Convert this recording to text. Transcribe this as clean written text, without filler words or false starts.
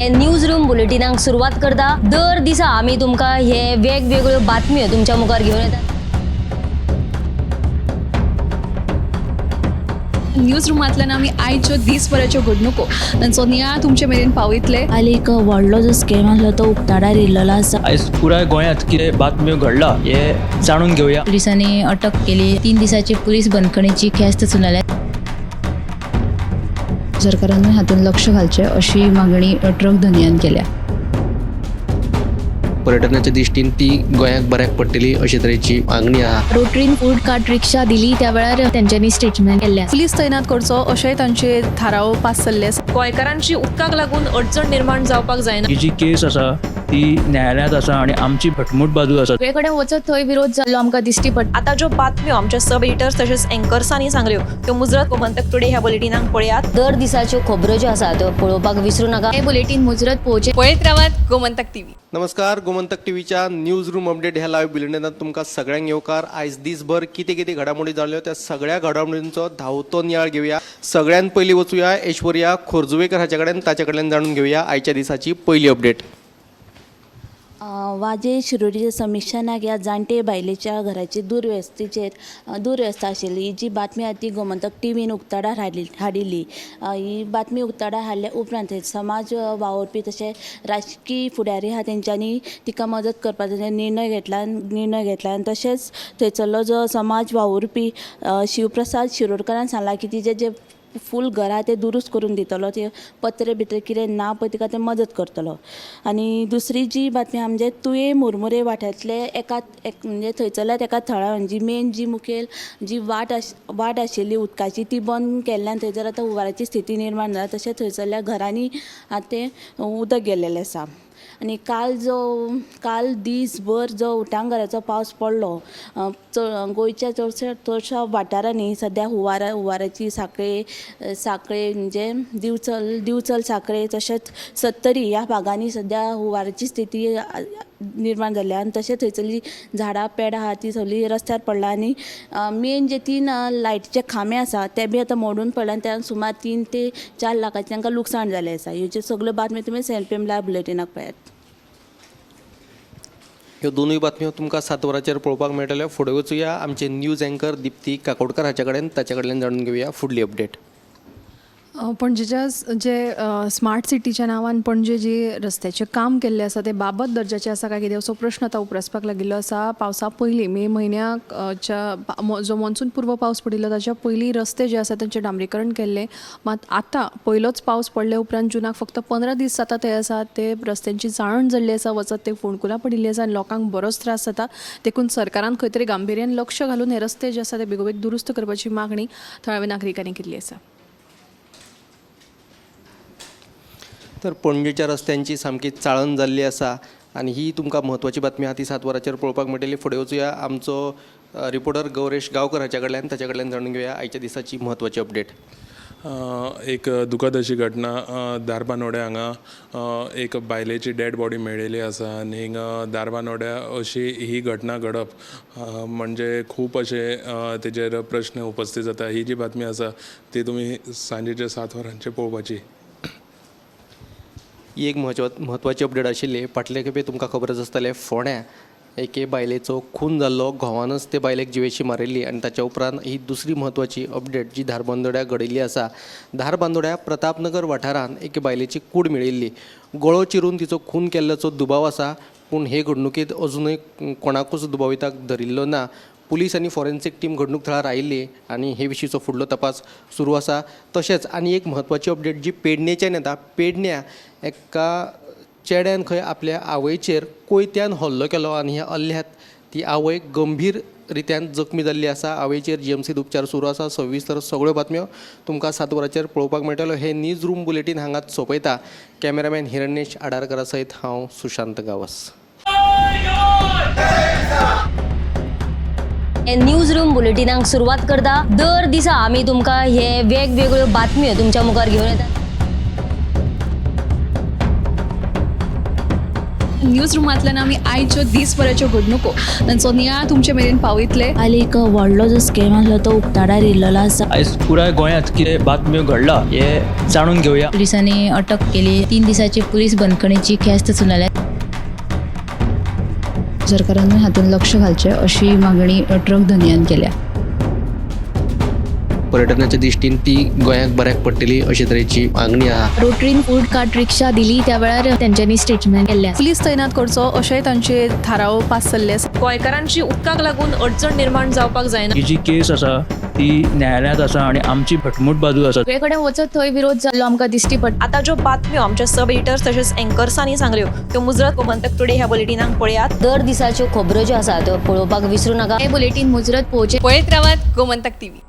News room बुलेटिनाक सुरुवात करता। दर दिसा आम्ही तुमका हे वेगवेगळ्यो बातम्यो तुमच्या मुखार घेऊन येतात। न्यूज रुमांतल्यान आमी आयच्यो दिसभराच्यो घडणुको तांचो नियाळ तुमचे मेरेन पावयतले। आली एक व्हडलो जो स्कॅम आसलो तो उक्ताडार येयल्लो आसा। आयज पुराय गोंयांत कितें बातम्यो घडला हे जाणून घेवया। पुलिसांनी अटक केली। 3 दिसाची पुलीस बंदखणीची ख्यास्त चलयल्या। सरकारान हातूंत लक्ष घालचें अशी मागणी ट्रक धंद्यान केल्या। पर्यटनाच्या दृश्टीन ती गोंयाक बऱ्याक पडटली अशे तरेची मागणी आहा। रोटरीन फूड कार्ट रिक्षा दिली त्या वेळार त्यांच्यानी स्टेटमेंट केल्लें। पुलीस तैनात करचो अशेय तांचे थाराव पास जाल्ले आसा। गोंयकारांची उदकाक लागून अडचण निर्माण जावपाक जायना। ही जी केस आसा ती न्यायालयांत आसा आणि आमची भटमूट बाजू आसा। सगळे कडेन वचत थंय विरोध जाल्लो आमकां दिश्टी पडटा। आता ज्यो बातम्यो आमच्या सब एडिटर्स तशेंच अँकर्सांनी सांगल्यो त्यो मुजरत गोमंतक टुडे ह्या बुलेटिनाक पळयात। दर दिसाच्यो खबरो ज्यो आसा त्यो पळोवपाक विसरू नका। हे बुलेटिन मुजरत पोवचे। पळयत रावात गोमंतक टीव्ही। नमस्कार, गोमंतक टीव्हीच्या न्यूज रूम अपडेट ह्या लाईव्ह बुलेटिनात तुमकां सगळ्यांक येवकार। आयज दिसभर कितें कितें घडामोडी जाल्यो त्या सगळ्या घडामोडींचो धांवतो नियाळ घेवया। सगळ्यात पयलीं वचूया ऐश्वर्या खोर्जुवेकर हाचे कडेन, ताचे कडल्यान जाणून घेवया आयच्या दिसाची पयली अपडेट। वाजे शिरोडीच्या समिक्षानाक ह्या जाणटे बायलेच्या घराची दुर्व्यवस्था आशिल्ली। ही जी बातमी आसा ती गोमंतक टीव्हीन उक्ताडार हाडिल्ली। ही बातमी उक्ताडार हाडल्या उपरांत समाज वावुरपी तशें राजकीय फुडारी आहा तेंच्यांनी तिका मदत करपाचो निर्णय घेतला आनी तशेंच थंयसरलो जो समाज वावुरपी शिवप्रसाद शिरोडकरान सांगला की तिचे जे फूल घरा ते दुरुस्त करून दितलो, ते पत्रे भितर कितें ना पळय तिका ते मदत करतलो। आनी दुसरी जी बातमी म्हणजे तुये मुरमुरे वाठारांतले म्हणजे थंयसरल्या एका थळाव्यान जी मेन जी मुखेल जी वाट आशिल्ली उदकाची ती बंद केल्ल्यान थंयसर आतां हुंवाराची स्थिती निर्माण जाला। तशेंच थंयसरल्या घरांनी आतां तें उदक गेल्लेलें आसा। आनी काल दिसभर जो उटंगाराचो पावस पडलो गोंयच्या चडशा वाठारांनी सद्या हुंवाराची साखळे म्हणजे दिवचल साखळे तशेंच सत्तरी ह्या भागांनी सद्या हुंवाराची स्थिती निर्माण जाल्या। आनी तशेंच थंयसरली झाडां पेडां आहा ती सगळीं रस्त्यार पडला। आनी मेन जे 3 लायटीचे खांबे आसा ते बी आतां मोडून पडला आनी त्या सुमार 3 ते 4 लाखांचे तांकां लुकसाण जालें आसा। ह्यो सगळ्यो बातम्यो तुमी सेल्फ लायव्ह बुलेटिनाक पळयात। ह्यो दोनूय बातम्यो तुमकां 7 वरांचेर पळोवपाक मेळटल्यो। फुडें वचूया आमचे न्यूज अँकर दिप्ती काकोडकर हाचे कडेन, ताचे कडल्यान जाणून घेवया फुडली अपडेट। पणजेच्या जे स्मार्ट सिटीच्या नांवान पणजे जे रस्त्याचें काम केल्लें आसा ते बाबत दर्जाचें आसा काय कितें असो प्रश्न आतां उपरासपाक लागिल्लो आसा। पावसा पयलीं मे म्हयन्याक जो मॉन्सून पूर्व पावस पडिल्लो ताच्या पयलीं रस्ते जे आसा तांचें डांबरीकरण केल्लें। मात आतां पयलोच पावस पडले उपरांत जुनाक फक्त 15 दीस जाता ते आसा ते रस्त्यांची चाळण जाल्ली आसा, वचत ते फोंडकुलां पडिल्लीं आसा आनी लोकांक बरोच त्रास जाता। देखून सरकारान खंय तरी गांभीर्यान लक्ष घालून हे रस्ते जे आसा ते बेगोबेग दुरुस्त करपाची मागणी थळाव्या नागरिकांनी केल्ली आसा। तर पणजेच्या रस्त्यांची सामकी चाळण जाल्ली आसा आनी ही तुमकां म्हत्वाची बातमी आहा ती 7 वरांचेर पळोवपाक मेळटली। फुडें वचूया आमचो रिपोर्टर गौरेश गांवकर हाचे कडल्यान, ताचे कडल्यान जाणून घेवया आयच्या दिसाची म्हत्वाची अपडेट। एक दुखद अशी घटना दारबानोड्या हांगा एक बायलेची डेड बॉडी मेळिल्ली आसा आनी हिंगा दारबानोड्या अशी ही घटना घडप म्हणजे खूब अशे तेजेर प्रश्न उपस्थित जाता। ही जी बातमी आसा ती तुमी सांजेच्या 7 वरांचेर पळोवपाची। ही एक म्हत्वाची अपडेट आशिल्ली। फाटले खेपे तुमकां खबरच आसतलें फोंड्या एके बायलेचो खून जाल्लो, घोवानच ते बायलेक जिवेशी मारिल्ली आनी ताच्या उपरांत ही दुसरी म्हत्वाची अपडेट जी धारबांदोड्या घडिल्ली आसा। धारबांदोड्या प्रतापनगर वाठारांत एके बायलेची कूड मेळिल्ली। गळो चिरून तिचो खून केल्ल्याचो दुबाव आसा, पूण हे घडणुकेंत अजुनूय कोणाकूच दुबाविताक धरिल्लो ना। पुलीस आनी फॉरेन्सीक टीम घडणूक थळार आयिल्ली आनी हे विशींचो फुडलो तपास सुरू आसा। तशेंच आनी एक म्हत्वाची अपडेट जी पेडणेच्यान येता। पेडण्या एका चेड्यान खंय आपल्या आवयचेर कोयत्यान हल्लो केलो आनी ह्या हल्ल्यांत ती आवय गंभीर रित्यान जखमी जाल्ली आसा। आवयचेर जीएमसीत उपचार सुरू आसा। सविस्तर सगळ्यो बातम्यो तुमकां 7 वरांचेर पळोवपाक मेळटल्यो। हे न्यूज रूम बुलेटीन हांगाच सोंपयता। कॅमेरामॅन हिरण्येश आडारकरा सयत हांव सुशांत गावस। न्यूज रूम बुलेटिनाक सुरुवात करता। दर दिसा आम्ही तुमका हे वेगवेगळ्यो बातम्यो तुमच्या मुखार घेऊन येतात। न्यूज रुमांतल्यान आमी आयच्यो दिसभराच्यो घडणुको तांचो नियाळ तुमचे मेरेन पावयतले. हालीं एक व्हडलो जो स्कॅम आसलो तो उक्ताडार येयल्लो आसा. आयज पुराय गोंयांत कितें बातम्यो घडला हे जाणून घेवया. पोलिसांनी अटक केली. 3 दिसाची पुलीस बंदखणीची ख्यास्त चलयल्या. सरकारान हातूंत लक्ष घालचें अशी मागणी ट्रक धनियान केल्या. पर्यटनाच्या दिश्टीन ती गोंयाक बऱ्याक पडटली अशे तरेची मागणी आहा. रोटरीन फूड कार्ट रिक्षा दिली त्या वेळार त्यांच्यानी स्टेटमेंट केल्लें आसा. पुलीस तैनात करचो अशेय तांचे थाराव पास जाल्ले आसा. गोंयकारांची उदकाक लागून अडचण निर्माण जावपाक जायना. ही जी केस आसा ती न्यायालयांत आसा आणि आमची भटमूट बाजू आसा. सगळे कडेन वचत थंय विरोध जाल्लो आमकां दिश्टी पडटा. आता ज्यो बातम्यो आमच्या सब एडिटर्स तशेंच एंकर्सांनी सांगल्यो त्यो मुजरत गोमंतक टुडे ह्या बुलेटिनांक पळयात. दर दिसाच्यो खबरो ज्यो आसात त्यो पळोवपाक विसरूं नाका. हे बुलेटिन मुजरत पोहोचे. पळयत रावात गोमंतक टीव्ही.